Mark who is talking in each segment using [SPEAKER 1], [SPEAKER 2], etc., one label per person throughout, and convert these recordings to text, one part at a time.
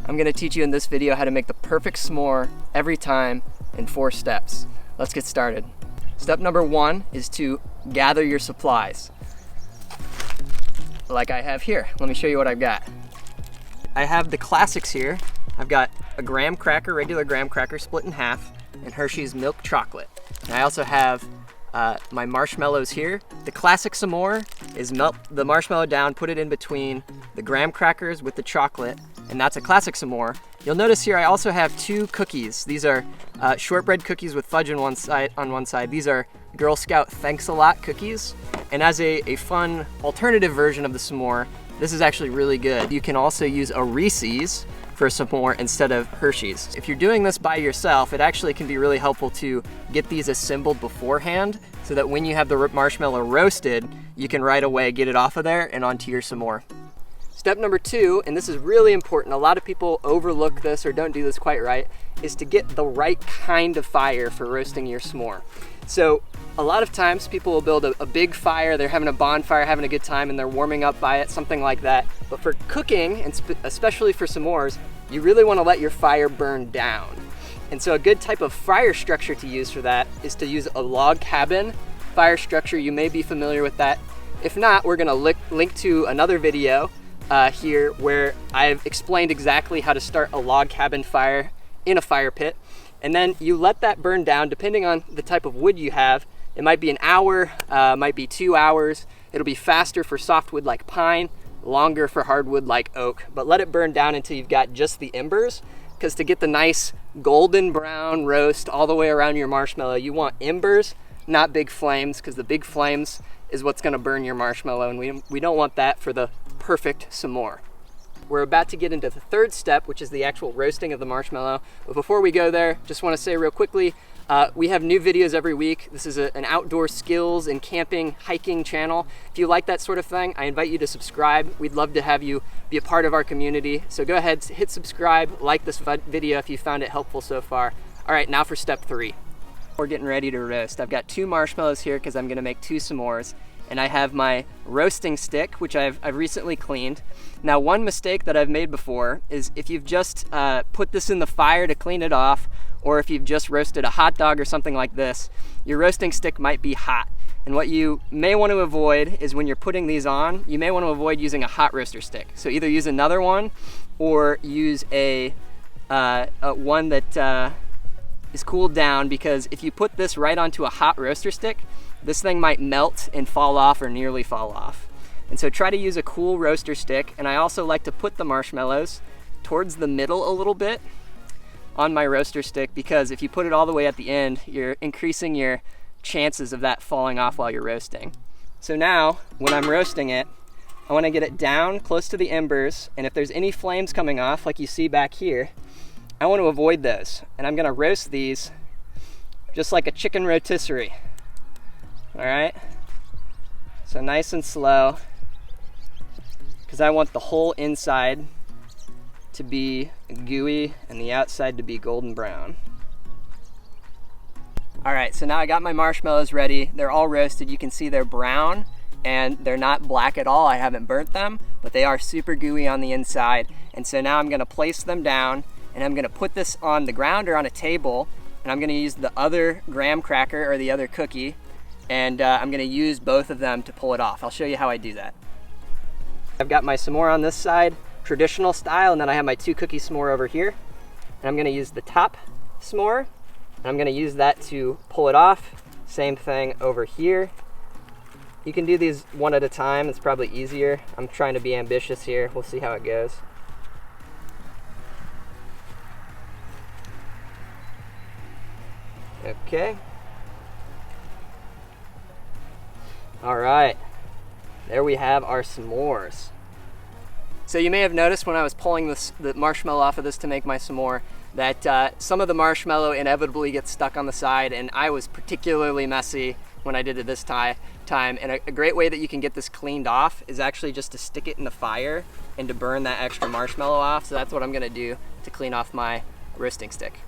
[SPEAKER 1] I'm gonna teach you in this video how to make the perfect s'more every time in 4 steps. Let's get started. Step number 1 is to gather your supplies. Like I have here. Let me show you what I've got. I have the classics here. I've got a graham cracker, regular graham cracker split in half, and Hershey's milk chocolate. And I also have my marshmallows here. The classic s'more is melt the marshmallow down, put it in between the graham crackers with the chocolate, and that's a classic s'more. You'll notice here I also have 2 cookies. These are shortbread cookies with fudge on one side. These are Girl Scout Thanks a Lot cookies. And as a fun alternative version of the s'more, this is actually really good. You can also use a Reeses for a s'more instead of Hershey's. If you're doing this by yourself, it actually can be really helpful to get these assembled beforehand so that when you have the marshmallow roasted, you can right away get it off of there and onto your s'more. Step number 2, and this is really important, a lot of people overlook this or don't do this quite right, is to get the right kind of fire for roasting your s'more. So a lot of times people will build a big fire, they're having a bonfire, having a good time, and they're warming up by it, something like that. But for cooking, and especially for s'mores, you really want to let your fire burn down. And so a good type of fire structure to use for that is to use a log cabin fire structure. You may be familiar with that. If not, we're gonna link to another video here where I've explained exactly how to start a log cabin fire in a fire pit. And then you let that burn down depending on the type of wood you have. It might be an hour, might be 2 hours. It'll be faster for softwood like pine, longer for hardwood like oak, but let it burn down until you've got just the embers, because to get the nice golden brown roast all the way around your marshmallow, you want embers, not big flames, because the big flames is what's gonna burn your marshmallow, and we don't want that for the perfect s'more. We're about to get into the 3rd step, which is the actual roasting of the marshmallow. But before we go there, just want to say real quickly, we have new videos every week. This is an outdoor skills and camping, hiking channel. If you like that sort of thing, I invite you to subscribe. We'd love to have you be a part of our community. So go ahead, hit subscribe, like this video if you found it helpful so far. All right, now for step 3. We're getting ready to roast. I've got 2 marshmallows here because I'm gonna make 2 s'mores. And I have my roasting stick, which I've recently cleaned. Now, one mistake that I've made before is if you've just put this in the fire to clean it off, or if you've just roasted a hot dog or something like this, your roasting stick might be hot. And what you may want to avoid is when you're putting these on, you may want to avoid using a hot roaster stick. So either use another one or use a one that is cooled down, because if you put this right onto a hot roaster stick, this thing might melt and fall off or nearly fall off. And so try to use a cool roaster stick. And I also like to put the marshmallows towards the middle a little bit on my roaster stick, because if you put it all the way at the end, you're increasing your chances of that falling off while you're roasting. So now, when I'm roasting it, I want to get it down close to the embers, and if there's any flames coming off, like you see back here, I want to avoid those. And I'm going to roast these just like a chicken rotisserie. All right, so nice and slow, because I want the whole inside to be gooey and the outside to be golden brown. All right, so now I got my marshmallows ready. They're all roasted. You can see they're brown and they're not black at all. I haven't burnt them, but they are super gooey on the inside. And so now I'm gonna place them down, and I'm gonna put this on the ground or on a table, and I'm gonna use the other graham cracker or the other cookie, and I'm gonna use both of them to pull it off. I'll show you how I do that. I've got my s'more on this side, traditional style, and then I have my 2 cookie s'more over here. And I'm gonna use the top s'more, and I'm gonna use that to pull it off. Same thing over here. You can do these one at a time, it's probably easier. I'm trying to be ambitious here. We'll see how it goes. Okay. All right, there we have our s'mores. So you may have noticed when I was pulling the marshmallow off of this to make my s'more that some of the marshmallow inevitably gets stuck on the side, and I was particularly messy when I did it this time. And a great way that you can get this cleaned off is actually just to stick it in the fire and to burn that extra marshmallow off. So that's what I'm gonna do to clean off my roasting stick.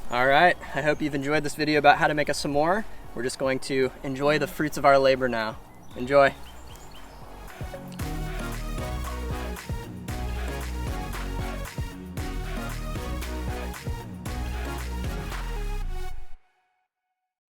[SPEAKER 1] All right, I hope you've enjoyed this video about how to make a s'more. We're just going to enjoy the fruits of our labor now. Enjoy.